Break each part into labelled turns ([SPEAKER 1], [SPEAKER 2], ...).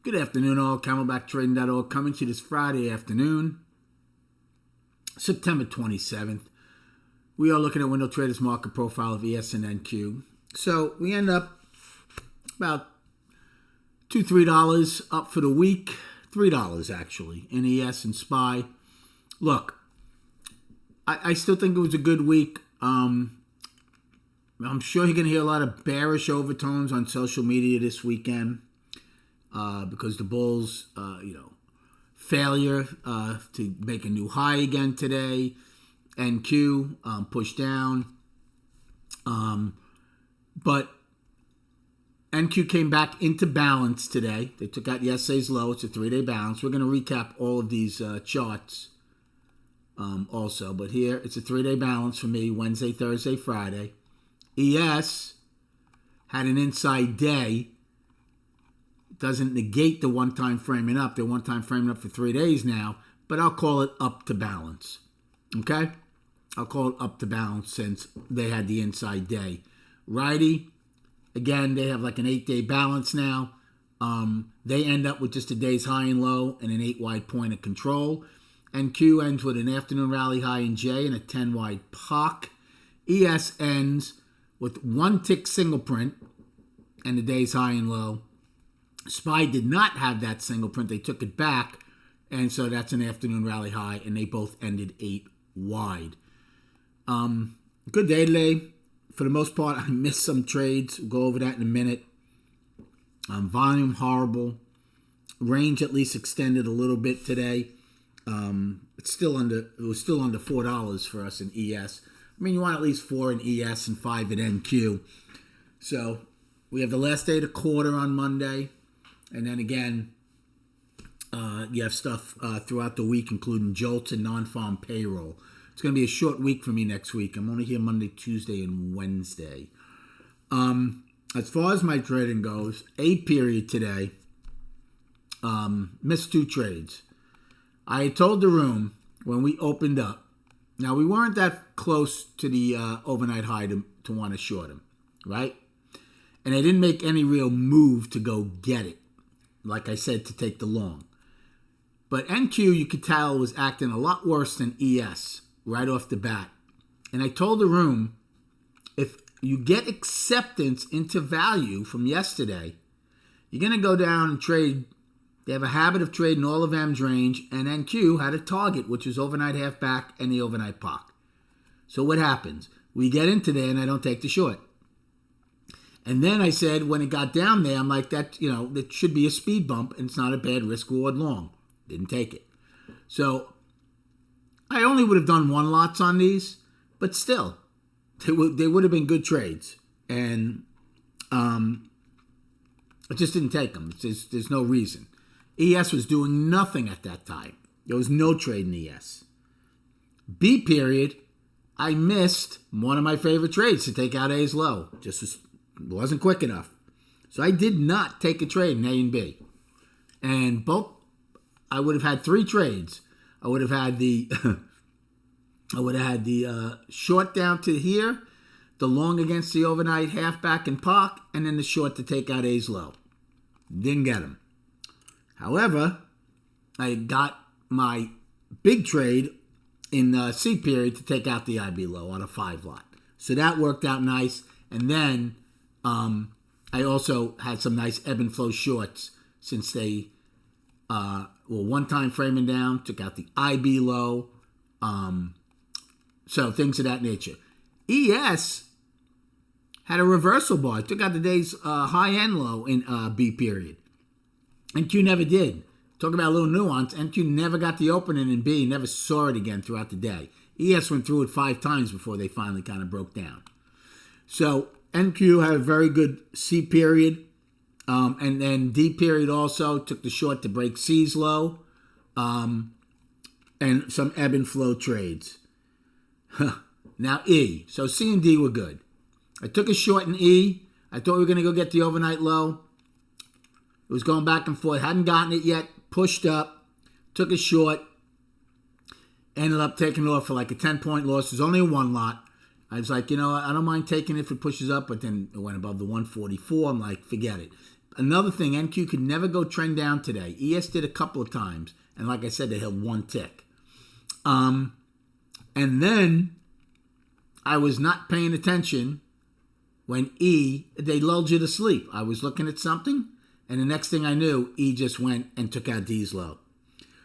[SPEAKER 1] Good afternoon, all. CamelbackTrading.org coming to you this Friday afternoon, September 27th. We are looking at window traders market profile of ES and NQ. So we end up about $2-3 up for the week. $3 actually in ES and SPY. Look, I still think it was a good week. I'm sure you're going to hear a lot of bearish overtones on social media this weekend. Because the Bulls, failure to make a new high again today. NQ pushed down. But NQ came back into balance today. They took out yesterday's low. It's a 3-day balance. We're going to recap all of these charts also. But here, it's a 3-day balance for me, Wednesday, Thursday, Friday. ES had an inside day. Doesn't negate the one-time framing up. They're one-time framing up for 3 days now, but I'll call it up to balance. Okay? I'll call it up to balance since they had the inside day. Righty, again, they have like an 8-day balance now. They end up with just a day's high and low and an 8-wide point of control. NQ ends with an afternoon rally high in J and a 10-wide POC. ES ends with 1-tick single print and the day's high and low. SPY did not have that single print. They took it back, and so that's an afternoon rally high, and they both ended 8 wide. Good day today. For the most part, I missed some trades. We'll go over that in a minute. Volume horrible. Range at least extended a little bit today. It was still under $4 for us in ES. I mean, you want at least 4 in ES and 5 in NQ. So we have the last day of the quarter on Monday. And then again, you have stuff throughout the week, including JOLTS and non-farm payroll. It's going to be a short week for me next week. I'm only here Monday, Tuesday, and Wednesday. As far as my trading goes, A period today, missed 2 trades. I had told the room when we opened up, now we weren't that close to the overnight high to want to short them, right? And I didn't make any real move to go get it. Like I said, to take the long. But NQ, you could tell, was acting a lot worse than ES right off the bat. And I told the room, if you get acceptance into value from yesterday, you're going to go down and trade. They have a habit of trading all of M's range, and NQ had a target, which was overnight half back and the overnight POC. So what happens? We get into there, and I don't take the short. And then I said, when it got down there, I'm like, that should be a speed bump, and it's not a bad risk-reward long. Didn't take it. So I only would have done 1 lots on these, but still, they would have been good trades. And I just didn't take them. There's no reason. ES was doing nothing at that time. There was no trade in ES. B period, I missed one of my favorite trades to take out A's low. Wasn't quick enough. So I did not take a trade in A and B. And both, I would have had 3 trades. I would have had the short down to here, the long against the overnight halfback and POC, and then the short to take out A's low. Didn't get them. However, I got my big trade in C period to take out the IB low on a 5 lot. So that worked out nice. And then I also had some nice ebb and flow shorts since they were one-time framing down, took out the IB low, so things of that nature. ES had a reversal bar. It took out the day's high and low in B period. NQ never did. Talk about a little nuance. NQ never got the opening in B, never saw it again throughout the day. ES went through it 5 times before they finally kind of broke down. So NQ had a very good C period, and then D period also took the short to break C's low, and some ebb and flow trades. Now E. So C and D were good. I took a short in E. I thought we were going to go get the overnight low. It was going back and forth. Hadn't gotten it yet. Pushed up. Took a short. Ended up taking it off for like a 10-point loss. It was only a 1 lot. I was like, I don't mind taking it if it pushes up, but then it went above the 144. I'm like, forget it. Another thing, NQ could never go trend down today. ES did a couple of times. And like I said, they held one tick. And then I was not paying attention when they lulled you to sleep. I was looking at something, and the next thing I knew, E just went and took out D's low.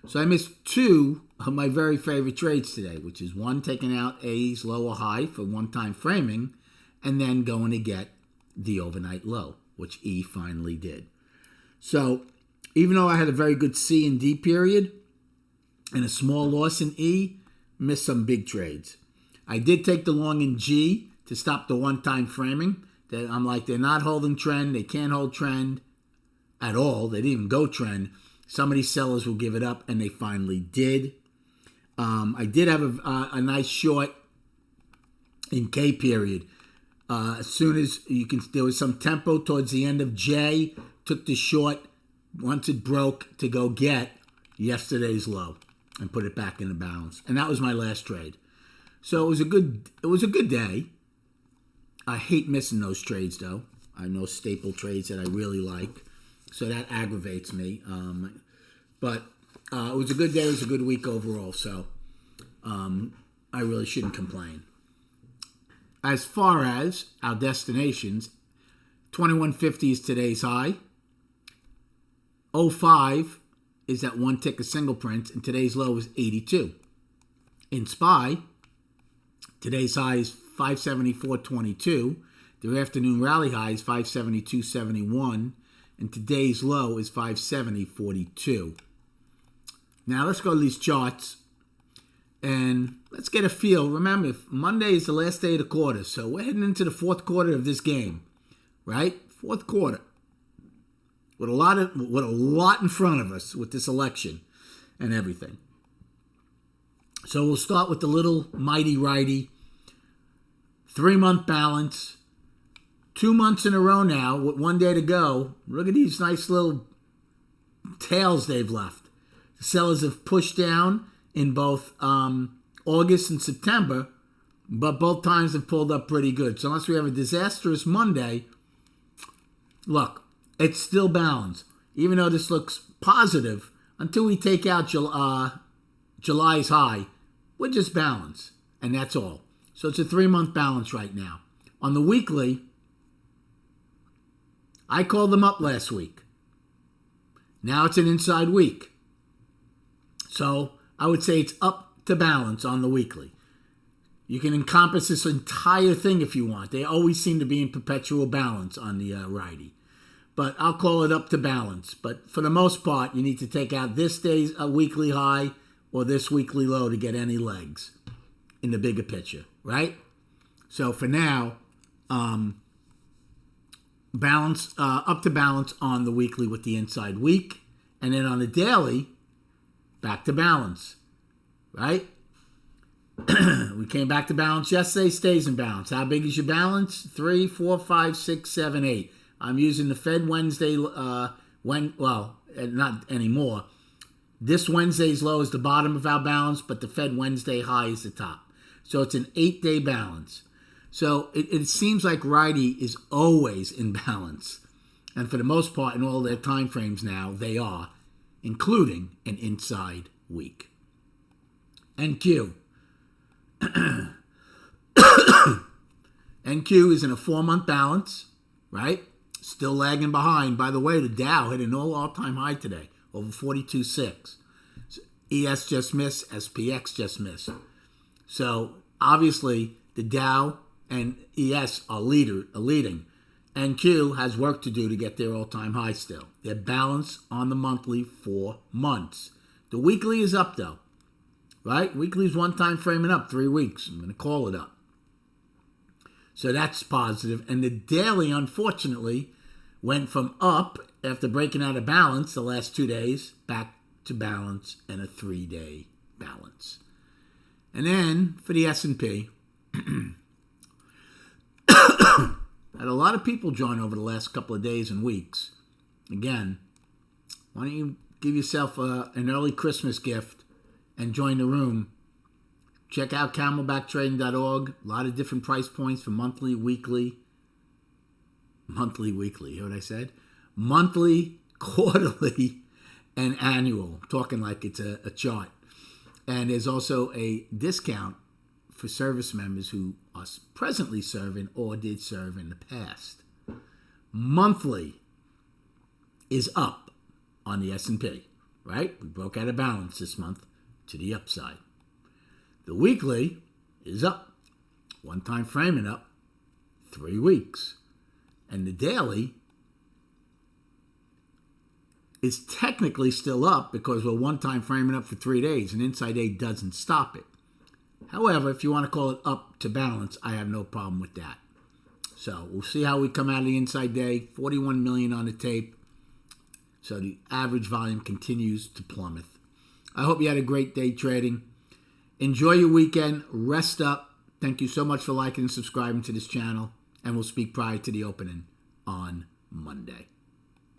[SPEAKER 1] So I missed two of my very favorite trades today, which is one, taking out A's low or high for one-time framing, and then going to get the overnight low, which E finally did. So even though I had a very good C and D period and a small loss in E, missed some big trades. I did take the long in G to stop the one-time framing. I'm like, they're not holding trend. They can't hold trend at all. They didn't even go trend. Some of these sellers will give it up, and they finally did. I did have a nice short in K period. As soon as there was some tempo towards the end of J, took the short once it broke to go get yesterday's low and put it back in the balance. And that was my last trade. So it was a good day. I hate missing those trades though. I know staple trades that I really like. So that aggravates me. But it was a good day. It was a good week overall. So I really shouldn't complain. As far as our destinations, 2150 is today's high. 05 is that one tick of single print, and today's low is 82. In SPY, today's high is 574.22. The afternoon rally high is 572.71, and today's low is 570.42. Now let's go to these charts. And let's get a feel. Remember, Monday is the last day of the quarter, so we're heading into the fourth quarter of this game, right? Fourth quarter, with a lot in front of us with this election and everything. So we'll start with the little mighty righty 3-month balance, 2 months in a row now with 1 day to go. Look at these nice little tails they've left. The sellers have pushed down in both August and September, but both times have pulled up pretty good. So unless we have a disastrous Monday, look, it's still balanced. Even though this looks positive, until we take out July's high, we're just balanced, and that's all. So it's a 3-month balance right now. On the weekly, I called them up last week. Now it's an inside week. So I would say it's up to balance on the weekly. You can encompass this entire thing if you want. They always seem to be in perpetual balance on the righty. But I'll call it up to balance. But for the most part, you need to take out this day's weekly high or this weekly low to get any legs in the bigger picture, right? So for now, balance up to balance on the weekly with the inside week. And then on the daily, back to balance, right? We came back to balance yesterday, stays in balance. How big is your balance? 3, 4, 5, 6, 7, 8. I'm using the Fed Wednesday, not anymore. This Wednesday's low is the bottom of our balance, but the Fed Wednesday high is the top. So it's an 8-day balance. So it seems like righty is always in balance. And for the most part, in all their time frames now, they are, including an inside week. NQ. NQ is in a 4-month balance, right? Still lagging behind. By the way, the Dow hit an all-time high today, over 42.6. ES just missed, SPX just missed. So obviously, the Dow and ES are leading. NQ has work to do to get their all-time high still. They're balanced on the monthly for months. The weekly is up, though. Right? Weekly is one-time framing up 3 weeks. I'm going to call it up. So that's positive. And the daily, unfortunately, went from up after breaking out of balance the last 2 days back to balance and a 3-day balance. And then for the S&P, had a lot of people join over the last couple of days and weeks. Again, why don't you give yourself an early Christmas gift and join the room? Check out camelbacktrading.org. A lot of different price points for monthly, weekly. Monthly, weekly. You hear what I said? monthly, quarterly, and annual. I'm talking like it's a chart. And there's also a discount for service members who are presently serving or did serve in the past. Monthly is up on the S&P, right? We broke out of balance this month to the upside. The weekly is up. One time framing up 3 weeks. And the daily is technically still up because we're one time framing up for 3 days, and inside day doesn't stop it. However, if you want to call it up to balance, I have no problem with that. So we'll see how we come out of the inside day. 41 million on the tape. So the average volume continues to plummet. I hope you had a great day trading. Enjoy your weekend. Rest up. Thank you so much for liking and subscribing to this channel. And we'll speak prior to the opening on Monday.